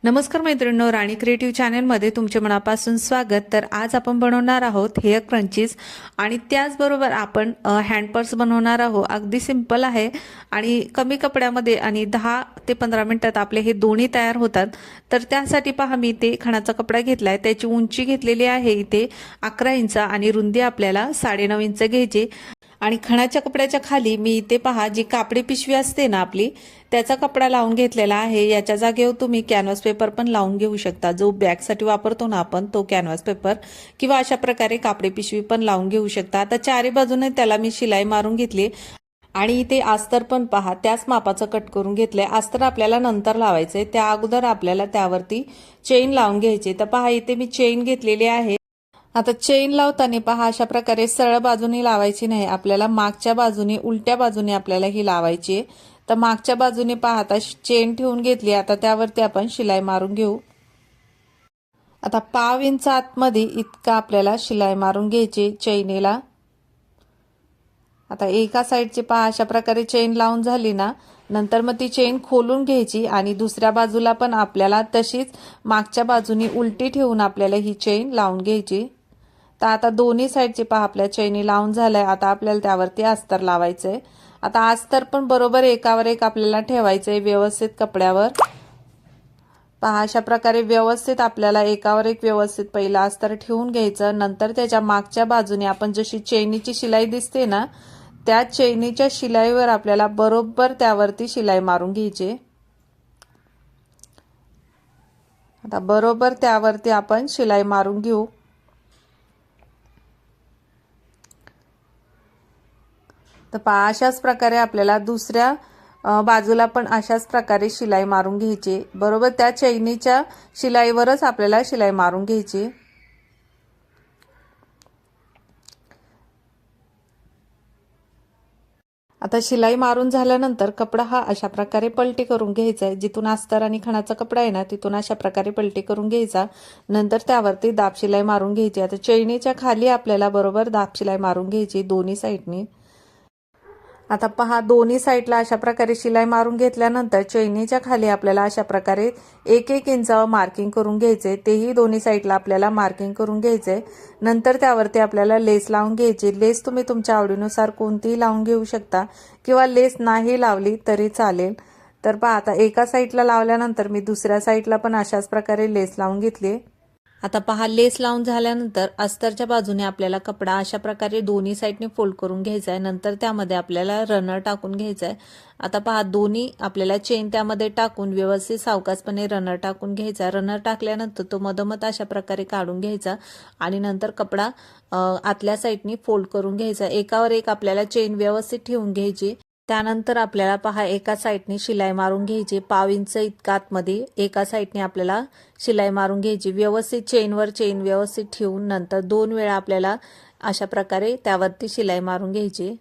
नमस्कार मैत्रिणींनो, राणी क्रिएटिव्ह चॅनलमध्ये तुमचे मनापासून स्वागत। तर आज आपण बनवणार आहोत हेअर क्रंचीज आणि त्याचबरोबर आपण हँड पर्स बनवणार आहोत। अगदी सिंपल आहे आणि कमी कपड्यामध्ये आणि 10 ते 15 मिनिटात आपले हे दोन्ही तयार होतात। तर त्यासाठी पहा, मी ते खणाचा कपडा घेतलाय, त्याची उंची घेतलेली आहे इथे 11 इंच आणि रुंदी आपल्याला 9.5 इंच घ्यायची। आणि खणाच्या कपड्याच्या खाली मी इथे पहा, जी कापडी पिशवी असते ना आपली, त्याचा कपडा लावून घेतलेला आहे। याच्या जागेवर तुम्ही कॅनव्हास पेपर पण लावून घेऊ शकता, जो बॅगसाठी वापरतो ना आपण, तो कॅनव्हास पेपर, किंवा अशा प्रकारे कापडी पिशवी पण लावून घेऊ शकता। आता चारी बाजूने त्याला मी शिलाई मारून घेतली आणि इथे अस्तर पण पहा त्याच मापाचं कट करून घेतलंय। अस्तर आपल्याला नंतर लावायचंय, त्या अगोदर आपल्याला त्यावरती चेन लावून घ्यायची। तर पहा, इथे मी चेन घेतलेली आहे। आता चेन लावताना पहा, अशा प्रकारे सरळ बाजूने लावायची नाही, आपल्याला मागच्या बाजूने, उलट्या बाजूने आपल्याला ही लावायची। तर मागच्या बाजूने पहा, आता चेन ठेवून घेतली, आता त्यावरती आपण शिलाई मारून घेऊ। आता 1/2 इंच आतमध्ये इतका आपल्याला शिलाई मारून घ्यायची चेनीला। आता एका साईडची पहा, अशा प्रकारे चेन लावून झाली ना, नंतर मग ती चेन खोलून घ्यायची आणि दुसऱ्या बाजूला पण आपल्याला तशीच मागच्या बाजूने उलटी ठेवून आपल्याला ही चेन लावून घ्यायची। तर आता दोन्ही साईडची पहा आपल्या चेनी लावून झालाय। आता आपल्याला त्यावरती अस्तर लावायचंय। आता अस्तर पण बरोबर एकावर एक आपल्याला ठेवायचंय व्यवस्थित कपड्यावर। पहा, अशा प्रकारे व्यवस्थित आपल्याला एकावर एक व्यवस्थित पहिला अस्तर ठेवून घ्यायचं। नंतर त्याच्या मागच्या बाजूने आपण जशी चेनीची शिलाई दिसते ना, त्या चेनीच्या शिलाईवर आपल्याला बरोबर त्यावरती शिलाई मारून घ्यायची। आता बरोबर त्यावरती आपण शिलाई मारून घेऊ। तर पहा, अशाच प्रकारे आपल्याला दुसऱ्या बाजूला पण अशाच प्रकारे शिलाई मारून घ्यायची। बरोबर त्या चैनीच्या शिलाईवरच आपल्याला शिलाई मारून घ्यायची। आता शिलाई मारून झाल्यानंतर कपडा हा अशा प्रकारे पलटी करून घ्यायचा आहे। जिथून अस्तर आणि खणाचा कपडा आहे ना, तिथून अशा प्रकारे पलटी करून घ्यायचा। नंतर त्यावरती दाब शिलाई मारून घ्यायची। आता चैनीच्या खाली आपल्याला बरोबर दाब शिलाई मारून घ्यायची दोन्ही साईडनी। आता पहा, दोन्ही साईडला अशा प्रकारे शिलाई मारून घेतल्यानंतर चैनीच्या खाली आपल्याला अशा प्रकारे 1-1 इंचावर मार्किंग करून घ्यायचे। तेही दोन्ही साईडला आपल्याला मार्किंग करून घ्यायचे। नंतर त्यावरती आपल्याला लेस लावून घ्यायची। लेस तुम्ही तुमच्या आवडीनुसार कोणतीही लावून घेऊ शकता किंवा लेस नाही लावली तरी चालेल। तर पहा, आता एका साईडला लावल्यानंतर मी दुसऱ्या साईडला पण अशाच प्रकारे लेस लावून घेतली। आता पहा, लेस लावून झाल्यानंतर अस्तरच्या बाजूने आपल्याला कपडा अशा प्रकारे दोन्ही साईडने फोल्ड करून घ्यायचा आहे। नंतर त्यामध्ये आपल्याला रनर टाकून घ्यायचा आहे। आता पहा, दोन्ही आपल्याला चेन त्यामध्ये टाकून व्यवस्थित सावकाशपणे रनर टाकून घ्यायचा। रनर टाकल्यानंतर तो मधोमध अशा प्रकारे काढून घ्यायचा आणि नंतर कपडा आतल्या साईडने फोल्ड करून घ्यायचा। एकावर एक आपल्याला चेन व्यवस्थित ठेवून घ्यायची। त्यानंतर आपल्याला पहा, एका साईडने शिलाई मारून घ्यायची 1/2 इंच इतका आतमध्ये एका साईडने आपल्याला शिलाई मारून घ्यायची। व्यवस्थित चेनवर चेन व्यवस्थित ठेवून नंतर 2 वेळा आपल्याला अशा प्रकारे त्यावरती शिलाई मारून घ्यायची।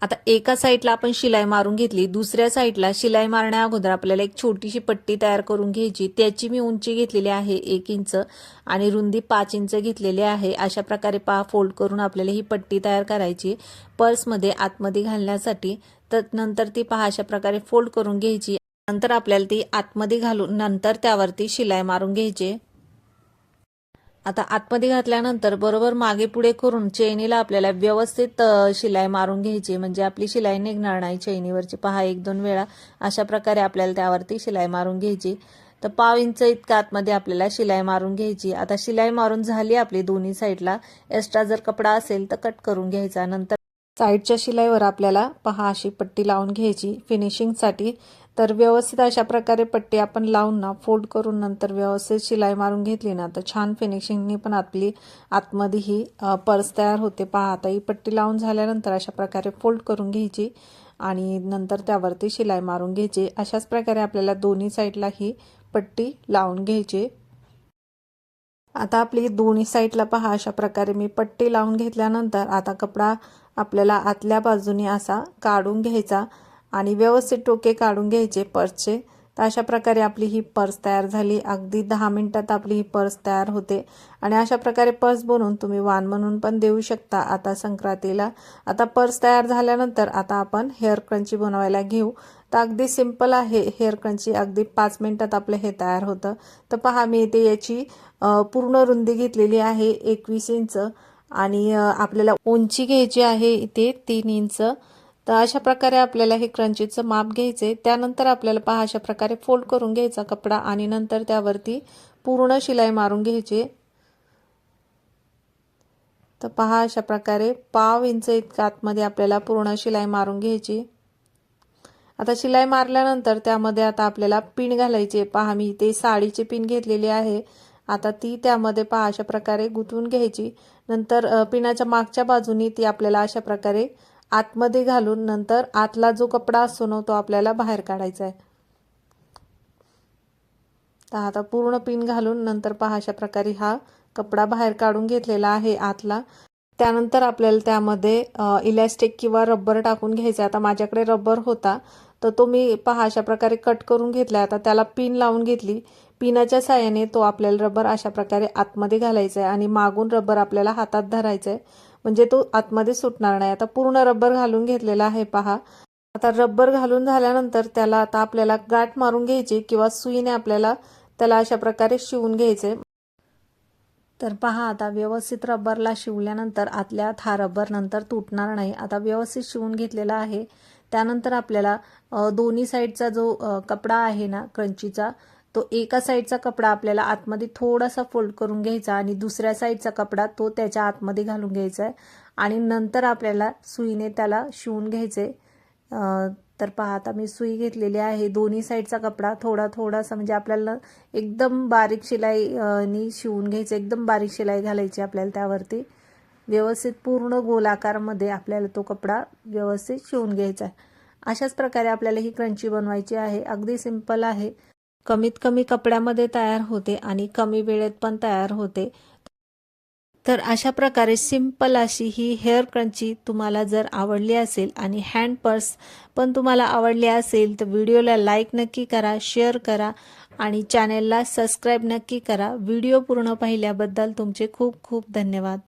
आता एका साईडला आपण शिलाई मारून घेतली, दुसऱ्या साईडला शिलाई मारण्या अगोदर आपल्याला एक छोटीशी पट्टी तयार करून घ्यायची। त्याची मी उंची घेतलेली आहे 1 इंच आणि रुंदी 5 इंच घेतलेली आहे। अशा प्रकारे पहा, फोल्ड करून आपल्याला ही पट्टी तयार करायची पर्समध्ये आतमध्ये घालण्यासाठी। तर नंतर ती पहा अशा प्रकारे फोल्ड करून घ्यायची। नंतर आपल्याला ती आतमध्ये घालून नंतर त्यावरती शिलाई मारून घ्यायची। आता आतमध्ये घातल्यानंतर बरोबर मागे पुढे करून चैनीला आपल्याला व्यवस्थित शिलाई मारून घ्यायची, म्हणजे आपली शिलाई निघणार नाही चैनीवरची। पहा, 1-2 वेळा अशा प्रकारे आपल्याला त्यावरती शिलाई मारून घ्यायची। तर 1/2 इंच इतका आतमध्ये आपल्याला शिलाई मारून घ्यायची। आता शिलाई मारून झाली आपली दोन्ही साईडला। एक्स्ट्रा जर कपडा असेल तर कट करून घ्यायचा। नंतर साईडच्या शिलाईवर आपल्याला पहा अशी पट्टी लावून घ्यायची फिनिशिंगसाठी। तर व्यवस्थित अशा प्रकारे पट्टी आपण लावून ना, फोल्ड करून नंतर व्यवस्थित शिलाई मारून घेतली ना, तर छान फिनिशिंगनी पण आपली आतमध्ये ही पर्स तयार होते। पहा, आता ही पट्टी लावून झाल्यानंतर अशा प्रकारे फोल्ड करून घ्यायची आणि नंतर त्यावरती शिलाई मारून घ्यायची। अशाच प्रकारे आपल्याला दोन्ही साईडला ही पट्टी लावून घ्यायची। आता आपली दोन्ही साईडला पहा अशा प्रकारे मी पट्टी लावून घेतल्यानंतर आता कपडा आपल्याला आतल्या बाजूने असा काढून घ्यायचा आणि व्यवस्थित टोके काढून घ्यायचे पर्सचे। तर अशा प्रकारे आपली ही पर्स तयार झाली। अगदी 10 मिनिटात आपली ही पर्स तयार होते आणि अशा प्रकारे पर्स बनवून तुम्ही वाण म्हणून पण देऊ शकता आता संक्रांतीला। आता पर्स तयार झाल्यानंतर आता आपण हेअर क्रंची बनवायला घेऊ। तर अगदी सिंपल आहे हेअर क्रंची, अगदी 5 मिनिटात आपलं हे तयार होतं. तर पहा मी इथे याची पूर्ण रुंदी घेतलेली आहे 21 इंच आणि आपल्याला उंची घ्यायची आहे इथे 3 इंच. तर अशा प्रकारे आपल्याला हे क्रंचीचं माप घ्यायचे. त्यानंतर आपल्याला पहा अशा प्रकारे फोल्ड करून घ्यायचा कपडा आणि नंतर त्यावरती पूर्ण शिलाई मारून घ्यायची. तर पहा अशा प्रकारे 1/2 इंच इतका आतमध्ये आपल्याला पूर्ण शिलाई मारून घ्यायची. आता शिलाई मारल्यानंतर त्यामध्ये आता आपल्याला पिन घालायची. पहा मी इथे साडीची पिन घेतलेली आहे. आता ती त्यामध्ये पहा अशा प्रकारे गुंतवून घ्यायची. नंतर पिनाच्या मागच्या बाजूनी ती आपल्याला अशा प्रकारे आतमध्ये घालून नंतर आतला जो कपडा असतो ना तो आपल्याला बाहेर काढायचा आहे. तर आता पूर्ण पिन घालून नंतर पहा अशा प्रकारे हा कपडा बाहेर काढून घेतलेला आहे आतला. त्यानंतर आपल्याला त्यामध्ये इलॅस्टिक किंवा रबर टाकून घ्यायचा. आता माझ्याकडे रबर होता तर तो मी पहा अशा प्रकारे कट करून घेतला. आता त्याला पिन लावून घेतली. पिनाच्या साहाय्याने तो आपल्याला रबर अशा प्रकारे आतमध्ये घालायचा आहे आणि मागून रबर आपल्याला हातात धरायचा आहे, म्हणजे तो आतमध्ये सुटणार नाही. आता पूर्ण रबर घालून घेतलेला आहे पहा. आता रबर घालून झाल्यानंतर त्याला आता आपल्याला गाठ मारून घ्यायची किंवा सुईने आपल्याला त्याला अशा प्रकारे शिवून घ्यायचे. तर पहा आता व्यवस्थित रबरला शिवल्यानंतर आतल्या आत हा रबर नंतर तुटणार नाही. आता व्यवस्थित शिवून घेतलेला आहे. त्यानंतर आपल्याला दोन्ही साईडचा जो कपडा आहे ना क्रंचीचा, तो एका साईडचा कपडा आपल्याला आतमध्ये थोडासा फोल्ड करून घ्यायचा आणि दुसऱ्या साईडचा कपडा तो त्याच्या आतमध्ये घालून घ्यायचा आहे आणि नंतर आपल्याला सुईने त्याला शिवून घ्यायचे. तर पहा आता मी सुई घेतलेली आहे. दोन्ही साईडचा कपडा थोडासा म्हणजे आपल्याला एकदम बारीक शिलाईनी शिवून घ्यायचं. एकदम बारीक शिलाई घालायची आपल्याला त्यावरती. व्यवस्थित पूर्ण गोलाकारमध्ये आपल्याला तो कपडा व्यवस्थित शिवून घ्यायचा आहे. अशाच प्रकारे आपल्याला ही क्रंची बनवायची आहे. अगदी सिंपल आहे. कमीत कमी कपड्यामध्ये तयार होते आणि कमी वेळेत पण तयार होते. तर अशा प्रकारे सिंपल अशी ही हेअर क्रंची तुम्हाला जर आवडली असेल आणि हँड पर्स पण तुम्हाला आवडली असेल तर व्हिडिओला लाईक नक्की करा, शेअर करा आणि चॅनेलला सबस्क्राईब नक्की करा. व्हिडिओ पूर्ण पाहिल्याबद्दल तुमचे खूप खूप धन्यवाद.